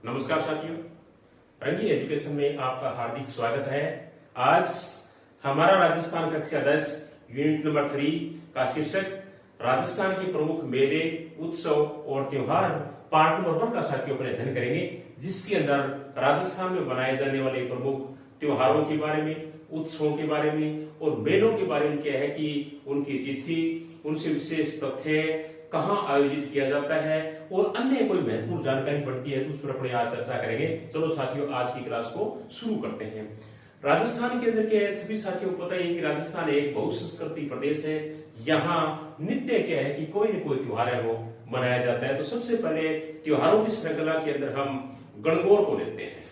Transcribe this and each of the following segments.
नमस्कार साथियों, रंगी एजुकेशन में आपका हार्दिक स्वागत है। आज हमारा राजस्थान कक्षा 10 यूनिट नंबर 3 का शीर्षक राजस्थान के प्रमुख मेले, उत्सव और त्योहार पार्ट नंबर 1 का साथियों अपने अध्ययन करेंगे, जिसके अंदर राजस्थान में बनाए जाने वाले प्रमुख त्योहारों के बारे में, उत्सवों के बारे में और मेलों के बारे में क्या है कि उनकी तिथि, उनसे विशेष तथ्य, कहां आयोजित किया जाता है और अन्य कोई महत्वपूर्ण जानकारी बढ़ती है तो उस पर अपने आज चर्चा करेंगे। चलो साथियों, आज की क्लास को शुरू करते हैं। राजस्थान के अंदर क्या है, सभी साथियों को पता है कि राजस्थान एक बहुसंस्कृति प्रदेश है। यहाँ नित्य क्या है कि कोई न कोई त्योहार है वो मनाया जाता है। तो सबसे पहले त्योहारों की श्रृंखला के अंदर हम गणगौर को लेते हैं।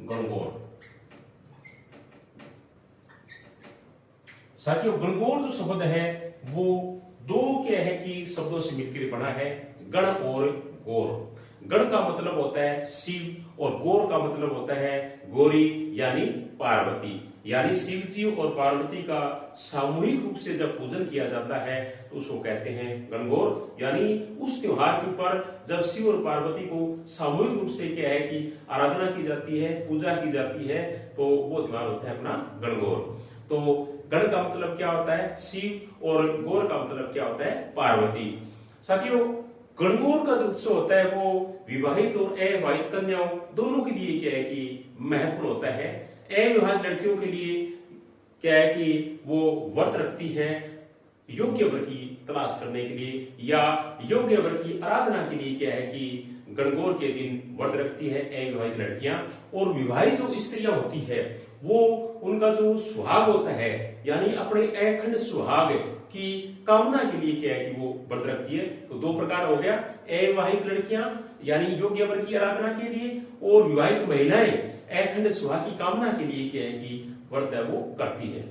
गणगौर साथियों, गणगौर जो शब्द है वो दो क्या है कि शब्दों से मिलकर बना है, गण और गौर। गण का मतलब होता है शिव और गौर का मतलब होता है गौरी यानी पार्वती। यानी शिव जी और पार्वती का सामूहिक रूप से जब पूजन किया जाता है तो उसको कहते हैं गणगौर। यानी उस त्योहार के ऊपर जब शिव और पार्वती को सामूहिक रूप से क्या है कि आराधना की जाती है, पूजा की जाती है, तो वो त्योहार होता है अपना गणगौर। तो गण का मतलब क्या होता है शिव और गौर का मतलब क्या होता है पार्वती। साथियों, गणगौर का जो उत्सव होता है वो विवाहित और अविवाहित कन्याओं दोनों के लिए क्या है कि महत्वपूर्ण होता है। अविवाहित लड़कियों के लिए क्या है कि वो व्रत रखती है योग्य वर की तलाश करने के लिए, या योग्य वर की आराधना के लिए क्या है कि गणगौर के दिन व्रत रखती है अविवाहित लड़कियां। और विवाहित जो स्त्रियां होती है वो उनका जो सुहाग होता है यानी अपने अखंड सुहाग की कामना के लिए क्या है कि वो व्रत रखती है। तो दो प्रकार हो गया, अविवाहित लड़कियां यानी योग्य वर की आराधना के लिए, और विवाहित महिलाएं अखंड सुहाग की कामना के लिए क्या है कि व्रत है वो करती है।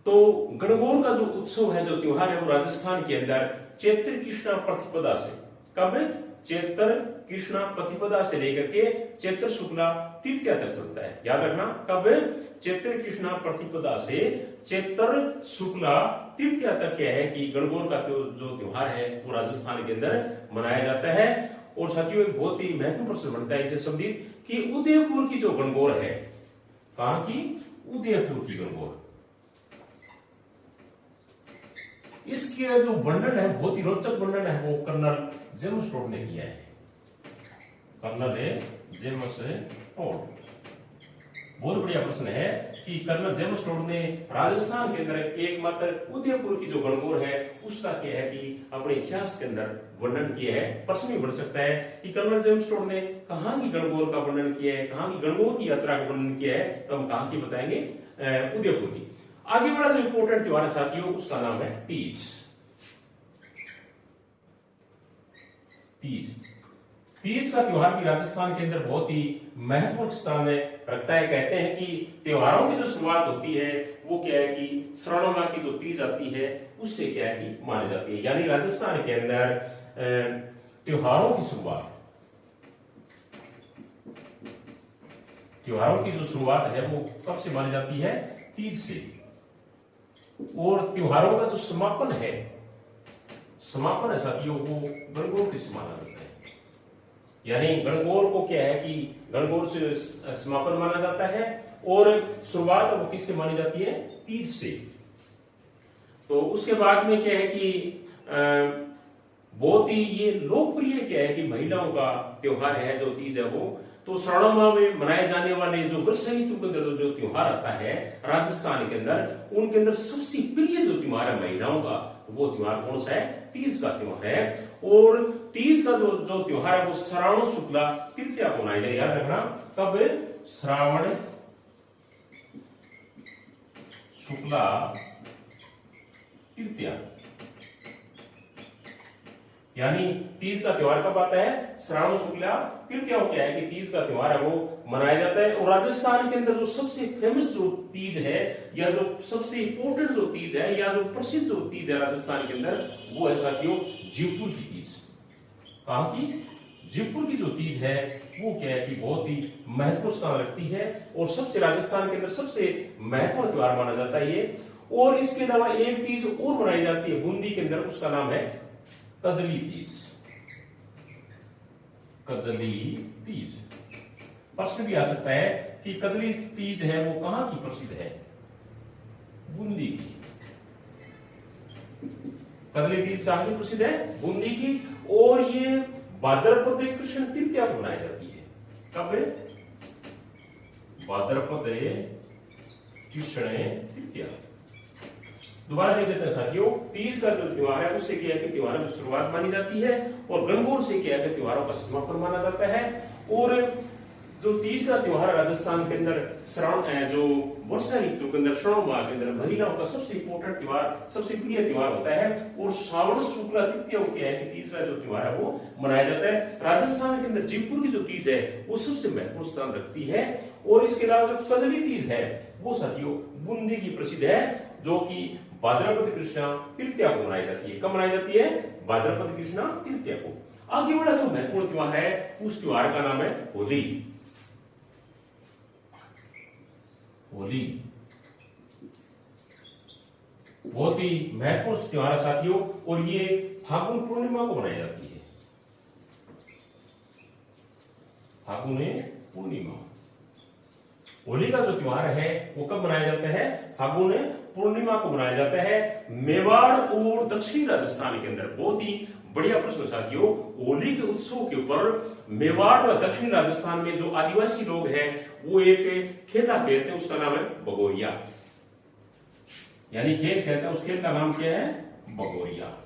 तो गणगौर का जो उत्सव है, जो त्योहार है, वो राजस्थान के अंदर चैत्र कृष्णा प्रतिपदा से, कब चैत्र कृष्णा प्रतिपदा से लेकर के चैत्र शुक्ला तृतीया तक चलता है। याद रखना, कब चैत्र कृष्णा प्रतिपदा से चैत्र शुक्ला तृतीया तक क्या है कि गणगौर का जो त्योहार है वो राजस्थान के अंदर मनाया जाता है। और साथियों, एक बहुत ही महत्वपूर्ण प्रश्न बनता है इसे संबंधित कि उदयपुर की जो गणगौर है, कहां की? उदयपुर की गणगौर। इसके जो वर्णन है, बहुत ही रोचक वर्णन है, वो कर्नल जेम्स टोड ने किया है। कर्नल जेम्स टोड, बहुत बढ़िया प्रश्न है कि कर्नल जेम्स टोड ने राजस्थान के अंदर एकमात्र उदयपुर की जो गणगौर है उसका क्या है कि अपने इतिहास के अंदर वर्णन किया है। प्रश्न भी बन सकता है कि कर्नल जेम्स टोड ने कहां की गणगौर का वर्णन किया है, कहां की गणगौर की यात्रा का वर्णन किया है, तो हम कहां की बताएंगे? उदयपुर की। आगे वाला जो इंपॉर्टेंट त्योहार है साथियों, उसका नाम है तीज। तीज तीज का त्योहार भी राजस्थान के अंदर बहुत ही महत्वपूर्ण स्थान रखता है। कहते हैं कि त्योहारों की जो शुरुआत होती है वो क्या है कि श्रावण माह की जो तीज आती है उससे क्या है कि मानी जाती है। यानी राजस्थान के अंदर त्योहारों की शुरुआत है वो कब से मानी जाती है? तीज से। और त्योहारों का जो समापन है साथियों, वो गणगौर से माना जाता है। यानी गणगौर को क्या है कि गणगौर से समापन माना जाता है और शुरुआत वो किससे मानी जाती है? तीज से। तो उसके बाद में क्या है कि बहुत ही ये लोकप्रिय क्या है कि महिलाओं का त्योहार है जो तीज है वो। तो श्रावण माह में मनाए जाने वाले जो वर्षा ऋतु के अंदर जो त्योहार आता है राजस्थान के अंदर, उनके अंदर सबसे प्रिय जो त्योहार है महिलाओं का, वो त्योहार कौन सा है? तीज का त्योहार है। और तीज का जो त्योहार है वो श्रावण शुक्ला तृतीया को मनाया जाए। याद रखना, कब? श्रावण शुक्ला तृतीया। यानी तीज का त्योहार कब आता है? श्रावण शुक्ला तृतीया को क्या है कि तीज का त्योहार है वो मनाया जाता है। और राजस्थान के अंदर जो सबसे फेमस जो तीज है, या जो सबसे इंपोर्टेंट जो तीज है, या जो प्रसिद्ध जो तीज है राजस्थान के अंदर, वो है साथियों जयपुर की तीज। कहां की? जयपुर की जो तीज है वो क्या है कि बहुत ही महत्वपूर्ण स्थान रखती है और सबसे राजस्थान के अंदर सबसे महत्वपूर्ण त्योहार माना जाता है ये। और इसके अलावा एक तीज और मनाई जाती है बूंदी के अंदर, उसका नाम है कजली तीज। कजली तीज। प्रश्न भी आ सकता है कि कजली तीज है वो कहां की प्रसिद्ध है? बूंदी की। कजली तीज कहां की प्रसिद्ध है? बूंदी की। और ये भाद्रपद कृष्ण तृतीया को मनाई जाती है। कब? भाद्रपद कृष्ण तृतीया। दोबारा देख लेते हैं साथियों, तीज का जो त्योहार है उससे क्या है कि त्योहारों की शुरुआत मानी जाती है, और गणगौर से क्या है कि त्योहारों का समापन माना जाता है। और जो तीज का त्योहार राजस्थान के अंदर श्रावण जो वर्षा ऋतु के अंदर श्रावण माह के अंदर महिलाओं का सबसे इंपोर्टेंट त्योहार, सबसे प्रिय त्योहार होता है। और श्रावण शुक्ला तृतीया को क्या है कि तीज का जो त्योहार है वो मनाया जाता है। राजस्थान के अंदर जयपुर की जो तीज है वो सबसे महत्वपूर्ण स्थान रखती है। और इसके अलावा जो कजली तीज है वो साथियों बूंदी की प्रसिद्ध है, जो कि भाद्रपद कृष्णा तृतीया को मनाई जाती है। कब मनाई जाती है? भाद्रपद कृष्णा तृतीया को। आगे वाला जो महत्वपूर्ण त्योहार है उस त्योहार का नाम है होली। होली बहुत ही महत्वपूर्ण त्योहार है साथियों, और ये फागुन पूर्णिमा को मनाई जाती है। फागुन पूर्णिमा। होली का जो त्योहार है वो कब मनाया जाता है? फागुन पूर्णिमा को मनाया जाता है। मेवाड़ और दक्षिणी राजस्थान के अंदर बहुत ही बढ़िया प्रश्न साथियों, होली के उत्सव के ऊपर मेवाड़ व दक्षिणी राजस्थान में जो आदिवासी लोग हैं वो एक खेला खेलते हैं, उसका नाम है बगोरिया। यानी खेल खेलते हैं, उस खेल का नाम क्या है? बगोरिया।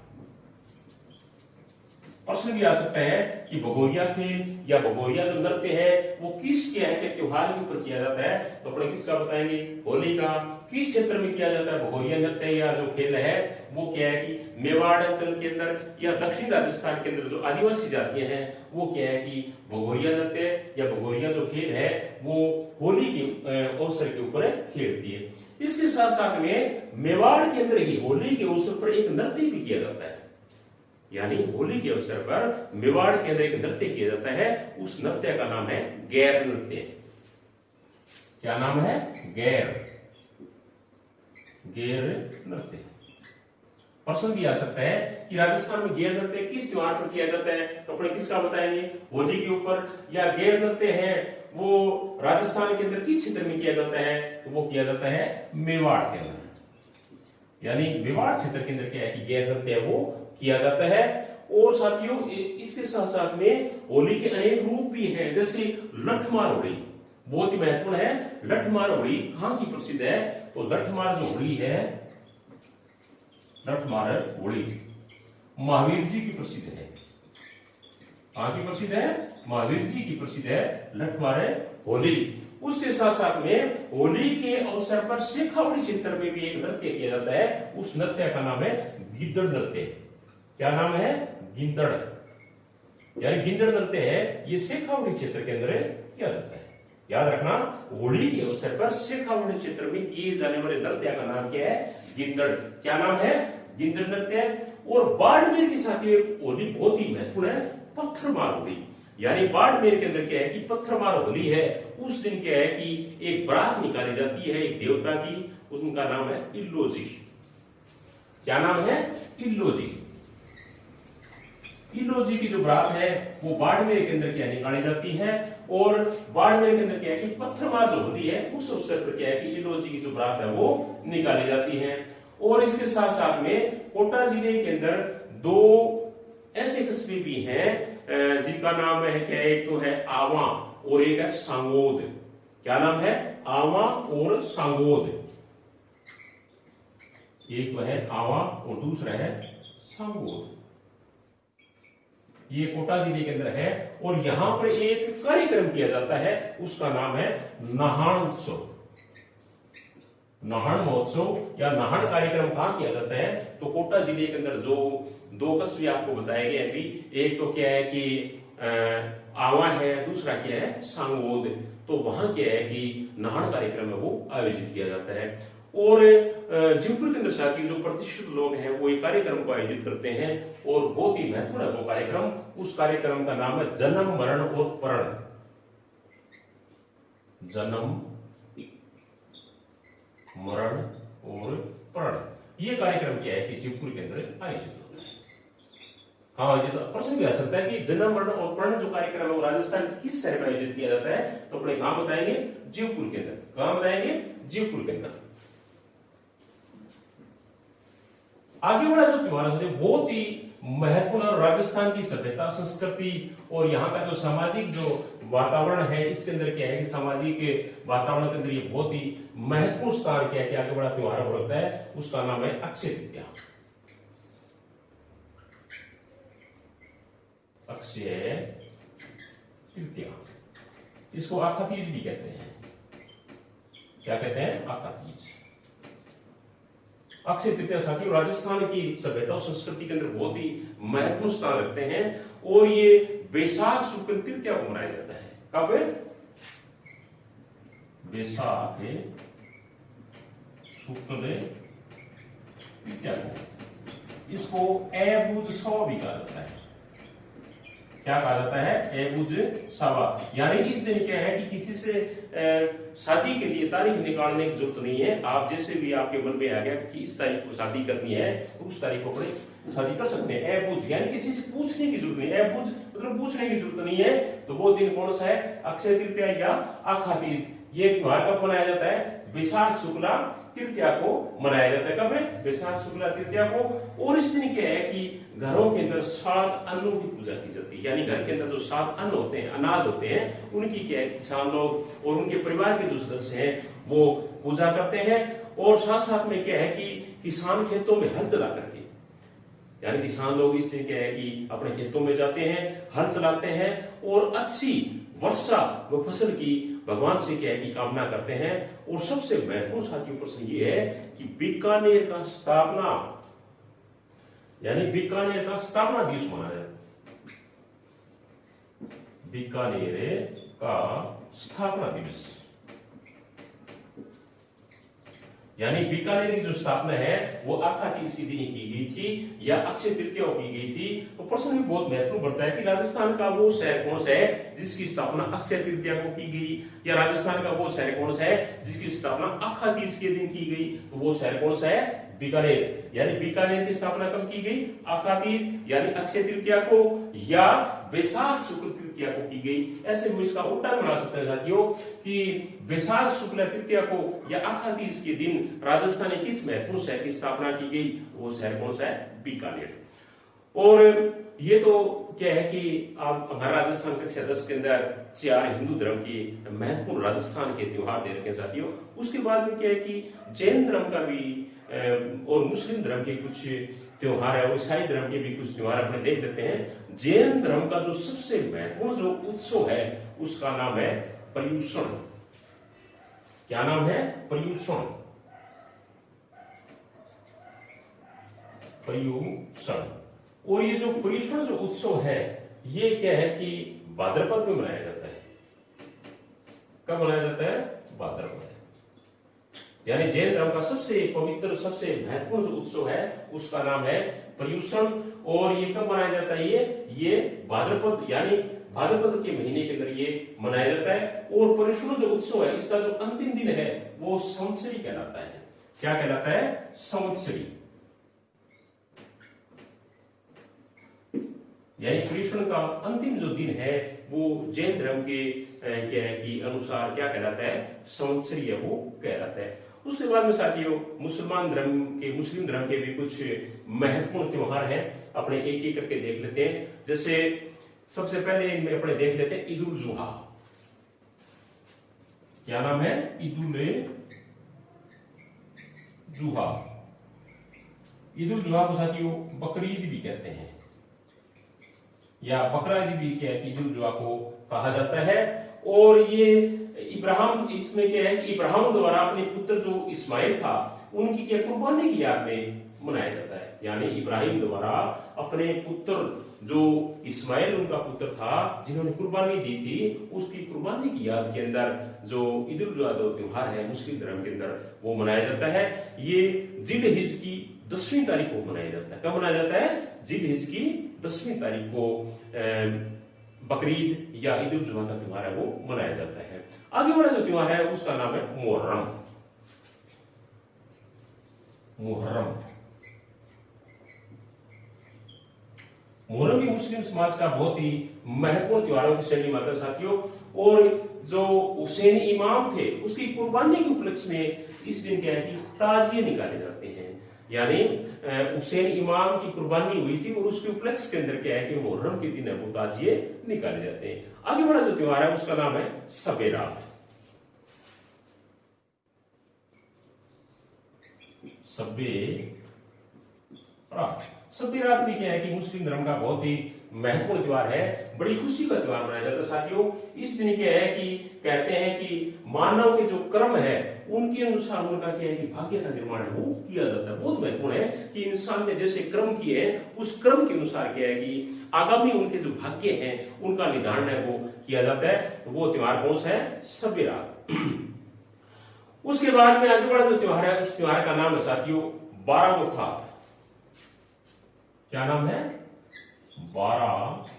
प्रश्न भी आ सकता है कि बगोरिया खेल या बगोरिया जो नृत्य है वो किस क्या है कि त्योहार के ऊपर किया जाता है? तो अपने किसका बताएंगे? होली का। किस क्षेत्र में किया जाता है बगोरिया नृत्य या जो खेल है वो क्या है कि मेवाड़ अंचल के अंदर या दक्षिण राजस्थान के अंदर जो आदिवासी जातियां हैं वो क्या है कि बगोरिया नृत्य या बगोरिया जो खेल है वो होली के अवसर के ऊपर खेलती है। इसके साथ साथ में मेवाड़ के अंदर ही होली के अवसर पर एक नृत्य भी किया जाता है। यानी होली के अवसर पर मेवाड़ के अंदर एक नृत्य किया जाता है, उस नृत्य का नाम है गैर नृत्य। क्या नाम है? गैर नृत्य। प्रश्न भी आ सकता है कि राजस्थान में गैर नृत्य किस त्योहार पर किया जाता है? तो अपने किसका बताएंगे? होली के ऊपर। या गैर नृत्य है वो राजस्थान के अंदर किस क्षेत्र में किया जाता है? तो वो किया जाता है मेवाड़ के अंदर। यानी मेवाड़ क्षेत्र के अंदर क्या है कि गैर नृत्य वो किया जाता है। और साथियों इसके साथ साथ में होली के अनेक रूप भी हैं, जैसे लठमार होली बहुत ही महत्वपूर्ण है। लठमार होली कहां की प्रसिद्ध है? तो लठमार जो होली है, लठमार होली महावीर जी की प्रसिद्ध है। कहां की प्रसिद्ध है? महावीर जी की प्रसिद्ध है लठमार होली। उसके साथ साथ में होली के अवसर पर शेखावटी क्षेत्र में भी एक नृत्य किया जाता है, उस नृत्य का नाम है गिद्दड़ नृत्य। क्या नाम है? गिद्दड़। यानी गिद्दड़ नृत्य है, ये शेखावटी क्षेत्र के अंदर किया जाता है। याद रखना, होली के अवसर पर शेखावटी क्षेत्र में किए जाने वाले नृत्य का नाम क्या है? गिद्दड़। क्या नाम है? गिद्दड़ नृत्य। और बाड़मेर के साथ एक होली बहुत ही महत्वपूर्ण है, पत्थरमार होली। यानी बाड़मेर के अंदर क्या है कि पत्थरमार होली है। उस दिन क्या है कि एक बारात निकाली जाती है एक देवता की, उनका नाम है इल्लोजी। क्या नाम है? इल्लोजी। इल्लोजी की जो बारात है वो बाड़मेर के अंदर क्या निकाली जाती है, और बाड़मेर के अंदर क्या है कि पत्थरमार जो होली है उस अवसर पर क्या है कि इल्लोजी की जो बारात है वो निकाली जाती है। और इसके साथ साथ में कोटा जिले के अंदर दो ऐसे कस्बे भी हैं जिनका नाम है क्या? एक तो है आवा और एक है सांगोद। क्या नाम है? आवा और सांगोद। एक तो है आवा और दूसरा है सांगोद। ये कोटा जिले के अंदर है, और यहां पर एक कार्यक्रम किया जाता है, उसका नाम है नहान उत्सव। नहान महोत्सव या नहान कार्यक्रम कहां किया जाता है? तो कोटा जिले के अंदर जो दो कस्बे आपको बताए गए अभी, एक तो क्या है कि आवा है, दूसरा क्या है? सांगोद। तो वहां क्या है कि नहान कार्यक्रम है वो आयोजित किया जाता है। और जयपुर के अंदर साथी जो प्रतिष्ठित लोग हैं वो एक कार्यक्रम को आयोजित करते हैं, और बहुत ही महत्वपूर्ण है वो कार्यक्रम। उस कार्यक्रम का नाम है जन्म मरण और परण। जन्म मरण और परण। ये कार्यक्रम क्या है कि जयपुर के अंदर आयोजित होता है। हाँ, ये तो प्रश्न भी आ सकता है कि जन्म वर्ण और पढ़ना जो कार्यक्रम है वो राजस्थान के किस शहर में आयोजित किया जाता है, तो अपने कहां बताएंगे, जयपुर के अंदर। कहां बताएंगे, जयपुर के अंदर। आगे बढ़ा जो त्योहार है बहुत ही महत्वपूर्ण और राजस्थान की सभ्यता संस्कृति और यहाँ का जो सामाजिक जो वातावरण है इसके अंदर क्या है कि सामाजिक वातावरण के अंदर ये बहुत ही महत्वपूर्ण स्थान क्या है कि आगे बढ़ा त्योहार रखता है, उसका नाम है अक्षय तृतीया। अक्षय तृतीया, इसको आखा तीज भी कहते हैं। क्या कहते हैं, आखा तीज। अक्षय तृतीया साथियों राजस्थान की सभ्यता और संस्कृति के अंदर बहुत ही महत्वपूर्ण स्थान रखते हैं और ये वैशाख शुक्ल तृतीया को मनाया जाता है। कब, वैशाख शुक्ल तृतीया को। इसको एबुज सवा भी कहा जाता है। क्या कहा जाता है, एबुज सवा। यानी इस दिन क्या है कि किसी से शादी के लिए तारीख निकालने की जरूरत नहीं है। आप जैसे भी आपके मन में आ गया कि इस तारीख को शादी करनी है तो उस तारीख को अपने शादी कर सकते हैं। एबुज यानी किसी से पूछने की जरूरत नहीं है। एबुज मतलब पूछने की जरूरत नहीं है। तो वो दिन कौन सा है, अक्षय तृतीया या आखा तीज। ये त्योहार कब मनाया जाता है, वैशाख शुक्ला तृतीया को मनाया जाता है। कब है, वैशाख शुक्ला तृतीया को। और इस दिन क्या है कि घरों के अंदर 7 अन्नों की पूजा की जाती है। यानी घर के अंदर जो 7 अन्न होते हैं, अनाज होते हैं, उनकी क्या है किसान लोग और उनके परिवार के जो सदस्य हैं वो पूजा करते हैं। और साथ साथ में क्या है कि किसान खेतों में हल चला करके, यानी किसान लोग इस दिन क्या है कि अपने खेतों में जाते हैं, हल चलाते हैं और अच्छी वर्षा व फसल की भगवान से क्या है कि कामना करते हैं। और सबसे महत्वपूर्ण साथियों प्रश्न ये है कि बीकानेर का स्थापना, यानी बीकानेर का स्थापना दिवस मनाया जाता है। बीकानेर का स्थापना दिवस, यानी बीकानेर की जो स्थापना है वो आखा तीज के दिन की गई थी या अक्षय तृतीया की गई थी। तो प्रश्न भी बहुत महत्वपूर्ण बढ़ता है कि राजस्थान का वो शहर कौन सा है जिसकी स्थापना अक्षय तृतीया को की गई, या राजस्थान का वो शहर कौन सा है जिसकी स्थापना आखा तीज के दिन की गई। तो वो शहर कौन सा है, बीकानेर। यानी बीकानेर की स्थापना कब की गई, आखा तीज यानी अक्षय तृतीया को या वैशाख शुक्ल तृतीया को की गई। ऐसे हम इसका उल्टा बना सकते हैं साथियों कि वैशाख शुक्ल तृतीया को या आखा तीज के दिन राजस्थान के किस महत्वपूर्ण शहर की स्थापना की गई, वो शहर कौन सा है, बीकानेर। और ये तो क्या है कि आप हमारा राजस्थान कक्षा 10 के अंदर 4 हिंदू धर्म की महत्वपूर्ण राजस्थान के त्योहार दे रखे साथियों। उसके बाद में क्या है कि जैन धर्म का भी और मुस्लिम धर्म के कुछ त्योहार है और ईसाई धर्म के भी कुछ त्योहार अपने देख लेते हैं। जैन धर्म का जो सबसे महत्वपूर्ण जो उत्सव है उसका नाम है पर्युषण। क्या नाम है, पर्युषण। पर्युषण। और ये जो पर्युषण जो उत्सव है ये क्या है कि भाद्रपद में मनाया जाता है। कब मनाया जाता है, भाद्रपद। यानी जैन धर्म का सबसे पवित्र सबसे महत्वपूर्ण जो उत्सव है उसका नाम है पर्युषण। और ये कब मनाया जाता है, ये भाद्रपद यानी भाद्रपद के महीने के अंदर ये मनाया जाता है। और पर्युषण जो उत्सव है इसका जो अंतिम दिन है वो संवत्सरी कहलाता है। क्या कहलाता है, संवत्सरी। यानी पर्युषण का अंतिम जो दिन है वो जैन धर्म के क्या है कि अनुसार क्या कहलाता है, संवत्सरी है वो कहलाता है। उसके बाद में साथियों मुस्लिम धर्म के भी कुछ महत्वपूर्ण त्योहार हैं, अपने एक एक करके देख लेते हैं। जैसे सबसे पहले इनमें अपने देख लेते हैं ईद उल जुहा। क्या नाम है, ईद उल जुहा। ईद उल जुहा को साथियों बकरीद भी कहते हैं या बकरा ईद भी क्या है कि ईद उल जुहा को कहा जाता है। और ये इब्राहिम, इसमें क्या है कि इब्राहिम द्वारा अपने पुत्र जो इस्माइल था उनकी क्या कुर्बानी की याद में मनाया जाता है। यानी इब्राहिम द्वारा अपने पुत्र जो इस्माइल उनका पुत्र था जिन्होंने कुर्बानी दी थी उसकी कुर्बानी की याद के अंदर जो ईद उल जुहा जो त्योहार है मुस्लिम धर्म के अंदर वो मनाया जाता है। ये जिलहिज की 10वीं तारीख को मनाया जाता है। कब मनाया जाता है, जिलहिज की 10वीं तारीख को बकरीद या ईद उल जुहा का त्योहार है वो मनाया जाता है। आगे वाला जो त्योहार है उसका नाम है मुहर्रम। मुहर्रम मुहर्रम भी मुस्लिम समाज का बहुत ही महत्वपूर्ण त्योहारों की श्रेणी में आता है साथियों। और जो हुसैनी इमाम थे उसकी कुर्बानी के उपलक्ष्य में इस दिन क्या है कि ताजिए निकाले जाते हैं, यानी हुसैन इमाम की कुर्बानी हुई थी और उसके उपलक्ष्य के अंदर क्या है कि मुहर्रम के दिन वो ताजिए निकाले जाते हैं। आगे बड़ा जो त्योहार है उसका नाम है शब-ए रात। शब-ए रात, शब-ए रात भी क्या है कि मुस्लिम धर्म का बहुत ही महत्वपूर्ण त्योहार है, बड़ी खुशी का त्योहार मनाया जाता है साथियों। इस दिन क्या है कि कहते हैं कि मानव के जो कर्म है उनके अनुसार उनका क्या है कि भाग्य का निर्माण है वो किया जाता है। बहुत महत्वपूर्ण है कि इंसान ने जैसे कर्म किए हैं उस कर्म के अनुसार क्या है कि आगामी उनके जो भाग्य हैं उनका निधान है वो किया जाता है। तो वो त्योहार कौन सा है? शब-ए रात। उसके बाद में आगे बड़ा जो त्योहार है उस त्योहार का नाम है साथियों बारावफात। क्या नाम है? बारावफात।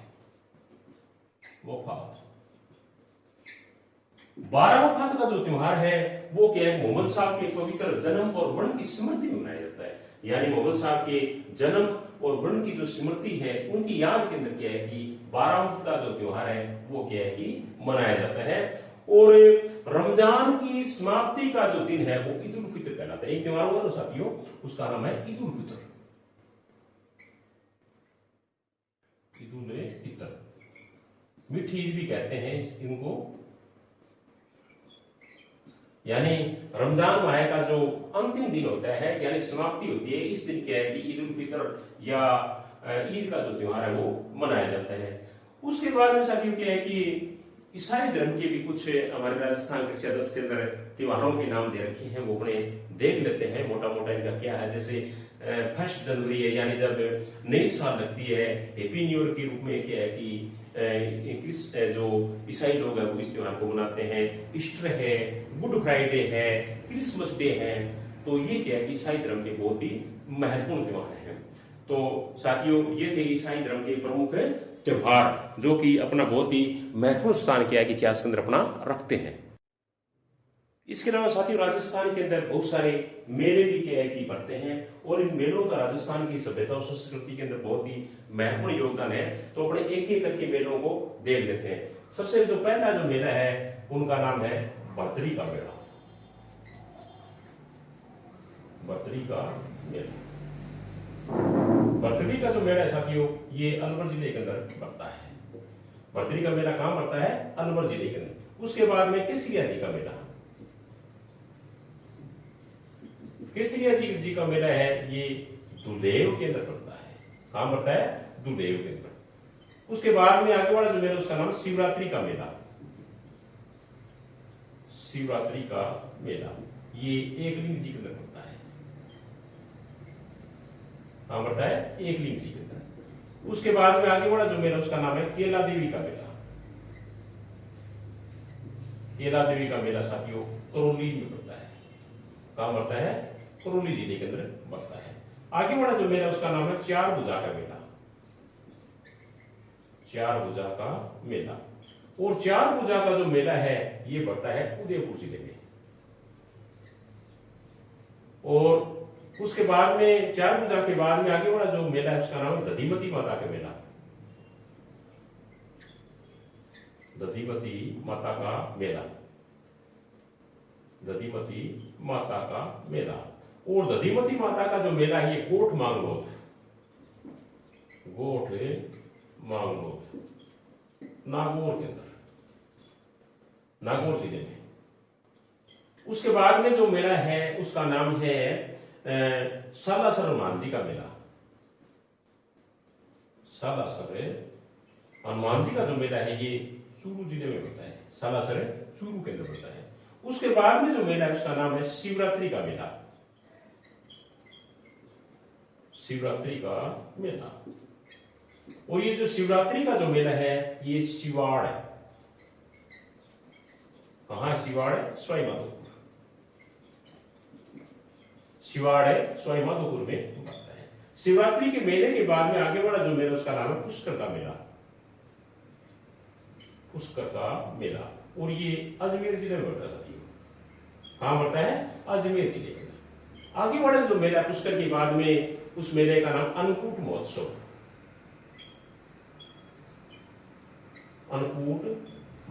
बारावफात का जो त्योहार है वो क्या है? मोहम्मद साहब के पवित्र जन्म और मरण की स्मृति में मनाया जाता है, यानी मोहम्मद साहब के जन्म और मरण की जो स्मृति है उनकी याद के अंदर क्या है कि बारावफात का जो त्योहार है वो क्या है कि मनाया जाता है। और रमजान की समाप्ति का जो दिन है वो ईद उल फितर कहलाता है। एक त्योहार होगा ना साथियों, उसका नाम है ईद उल फितर। ईद उल फितर, मीठी ईद भी कहते हैं इनको, यानी रमजान माह का जो अंतिम दिन होता है यानी समाप्ति होती है, इस दिन क्या है कि ईद उल फितर या ईद का जो त्योहार है वो मनाया जाता है। उसके बाद में साथियों क्या है कि ईसाई धर्म के भी कुछ हमारे राजस्थान कक्षा 10 के अंदर त्योहारों के नाम दे रखे हैं, वो अपने देख लेते हैं मोटा मोटा इनका क्या है। जैसे 1 जनवरी है, यानी जब नई साल लगती है, हैप्पी न्यू ईयर के रूप में क्या है कि जो ईसाई लोग हैं वो इस त्योहार को मनाते हैं। ईस्टर है, गुड फ्राइडे है, क्रिसमस डे है, तो ये क्या है कि ईसाई धर्म के बहुत ही महत्वपूर्ण त्योहार हैं। तो साथियों ये थे ईसाई धर्म के प्रमुख त्योहार जो कि अपना बहुत ही महत्वपूर्ण स्थान किया है कि इतिहास के अंदर अपना रखते हैं। इसके अलावा साथियों राजस्थान के अंदर बहुत सारे मेले भी क्या है कि बढ़ते हैं और इन मेलों का राजस्थान की सभ्यता और संस्कृति के अंदर बहुत ही महत्वपूर्ण योगदान है। तो अपने एक एक करके मेलों को देख लेते हैं। सबसे जो पहला जो मेला है उनका नाम है बरतरी का मेला। बरतरी का मेला, बरतरी का जो मेला है साथियों ये अलवर जिले के अंदर बढ़ता है। बरतरी का मेला कहां बढ़ता है? अलवर जिले के अंदर। उसके बाद में केसरिया जी का मेला, केसरिया जी का मेला है ये दुलेव के अंदर पड़ता है। कहां पड़ता है? दुलेव के अंदर। उसके बाद में आगे वाला जो मेला उसका नाम शिवरात्रि का मेला। शिवरात्रि का मेला ये एकलिंग जी के अंदर पड़ता है। कहां पड़ता है? एकलिंग जी के अंदर। उसके बाद में आगे वाला जो मेला उसका नाम है केला देवी का मेला। केला देवी का मेला साथियों करौली में पड़ता है। कहां पड़ता है? करौली जिले के अंदर बढ़ता है। आगे वाला जो मेला उसका नाम है चार भुजा का मेला। चार भुजा का मेला, और चार भुजा का जो मेला है ये बढ़ता है उदयपुर जिले में। और उसके बाद में चार भुजा के बाद में आगे वाला जो मेला है उसका नाम है दधिमती माता का मेला। दधिमती माता का मेला, दधिमती माता का मेला। और दधिमती माता का जो मेला है ये गोठ मांगलोद, गोठ मांगलोद नागौर के अंदर, नागौर जिले में। उसके बाद में जो मेला है उसका नाम है सालासर हनुमान जी का मेला। सालासर हनुमान जी का जो मेला है ये चूरू जिले में पड़ता है। सालासर चूरू के अंदर पड़ता है। उसके बाद में जो मेला है उसका नाम है शिवरात्रि का मेला। शिवरात्रि का मेला, और ये जो शिवरात्रि का जो मेला है ये शिवाड़ है। कहां है शिवाड़? सवाई माधोपुर। शिवाड़ है सवाई माधोपुर में पड़ता है। शिवरात्रि के मेले के बाद में आगे वाला जो मेला उसका नाम है पुष्कर का मेला। पुष्कर का मेला, और ये अजमेर जिले में पड़ता है। कहां पड़ता है? अजमेर जिले के अंदर। आगे वाला जो मेला पुष्कर के बाद में उस मेले का नाम अन्नकूट महोत्सव। अन्नकूट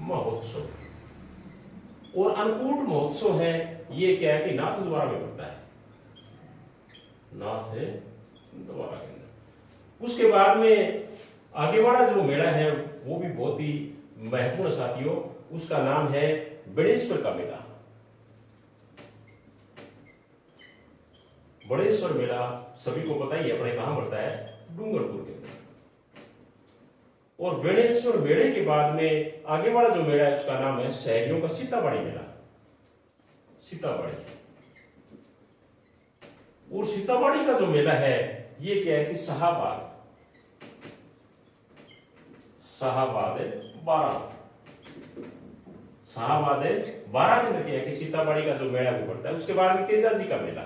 महोत्सव। और अन्नकूट महोत्सव है ये क्या है कि नाथ द्वारा में पड़ता है, नाथ द्वारा के अंदर। उसके बाद में आगे वाला जो मेला है वो भी बहुत ही महत्वपूर्ण साथियों, उसका नाम है बड़ेश्वर का मेला। बड़ेश्वर मेला सभी को पता ही है अपने कहां पड़ता है, डूंगरपुर के अंदर। और बड़ेश्वर मेले के बाद में आगे वाला जो मेला है उसका नाम है शहरियों का सीताबाड़ी मेला, सीताबाड़ी। और सीताबाड़ी का जो मेला है ये क्या है कि शाहबाद 12 के अंदर क्या है कि सीताबाड़ी का जो मेला वो पड़ता है। उसके बाद में तेजाजी का मेला,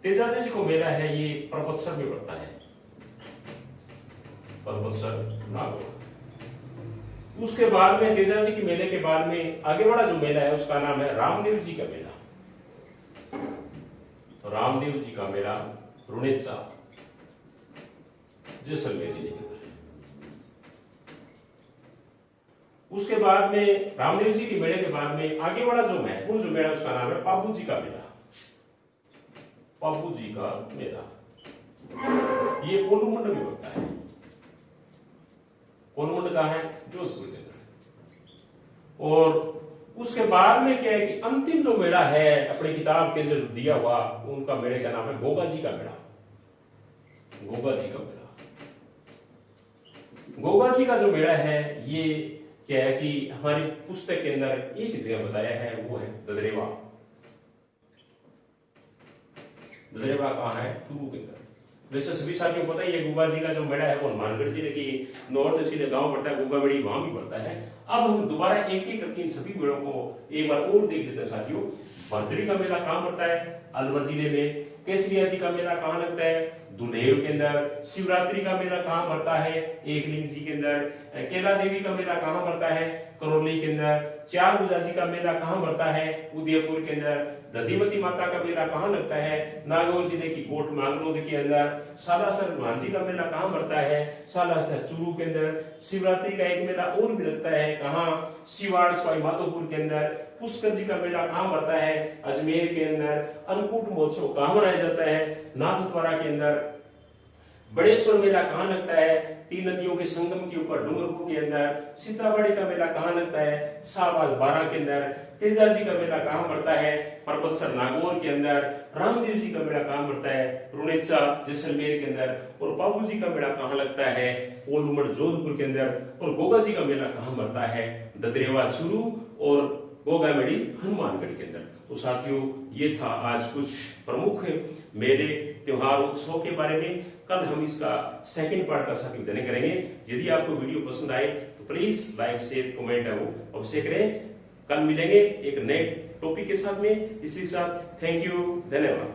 तेजाजी जी को मेला है ये परबतसर में पड़ता है, परबतसर नागौर। उसके बाद में तेजाजी के मेले के बाद में आगे वाला जो मेला है उसका नाम है रामदेव जी का मेला, रामदेव जी का मेला रुणेचा जैसलमेर जिले के अंदर। उसके बाद में रामदेव जी के मेले के बाद में आगे वाला जो महत्वपूर्ण जो मेला उसका नाम है पाबू जी का मेला, पाबू जी का मेला। ये कोलूमंड में होता है, कोलूमंड कहां है, जोधपुर के अंदर। और उसके बाद में क्या है कि अंतिम जो मेला है अपनी किताब के अंदर दिया हुआ उनका मेले का नाम है गोगा जी का मेला, गोगा जी का मेला। गोगा जी का जो मेला है ये क्या है कि हमारी पुस्तक के अंदर एक जगह बताया है, वो है ददरेवा। ददरेवा कहां है, चूरू के अंदर। वैसे सभी साथियों को पता ही है गोगा जी का जो मेला है वो हनुमानगढ़ जिले की नॉर्थ सीधे गांव पड़ता है, गोगाबेड़ी वहां भी पड़ता है। अब हम दोबारा एक एक करके इन सभी मेलों को एक बार और देख लेते हैं साथियों। भरतरी का मेला कहां पड़ता है, अलवर जिले में। केसरिया जी का मेला कहां लगता है, दुलेव के अंदर। शिवरात्रि का मेला कहां पड़ता है, एकलिंग जी के अंदर। केला देवी का मेला कहां पड़ता है, करौली के अंदर। चार भुजा जी का मेला कहां पड़ता है, उदयपुर के अंदर। दधिमती माता का मेला कहां लगता है, नागौर जिले की कोट मांगरोद के अंदर। सालासर मांझी का मेला कहां पड़ता है, सालासर चूरू के अंदर। शिवरात्रि का एक मेला और भी लगता है कहां, सिवाड़ सवाई माधोपुर के अंदर। पुष्कर जी का मेला कहां पड़ता है, अजमेर के अंदर। अन्नकूट महोत्सव कहां मनाया जाता है, नाथद्वारा के अंदर। बड़ेश्वर मेला कहां लगता है, तीन नदियों के संगम के ऊपर डूंगरपुर के अंदर। सीताबाड़ी का मेला कहां लगता है, शाहबाद 12 के अंदर। तेजाजी का मेला कहां पड़ता है, परबतसर नागौर के अंदर। रामदेव जी का मेला कहां पड़ता है, रुणेचा जैसलमेर के अंदर। और बाबू जी का मेला कहां लगता है, कोलूमंड जोधपुर के अंदर। और गोगा जी का मेला कहां पड़ता है, ददरेवा चूरू और गोगाबेड़ी हनुमानगढ़ के अंदर। तो साथियों ये था आज कुछ प्रमुख मेले त्योहार उत्सव के बारे में। कल हम इसका सेकंड पार्ट का साथ विधान करेंगे। यदि आपको वीडियो पसंद आए तो प्लीज लाइक शेयर कमेंट है वो अवश्य करें। कल मिलेंगे एक नए टॉपिक के साथ में। इसी के साथ थैंक यू, धन्यवाद।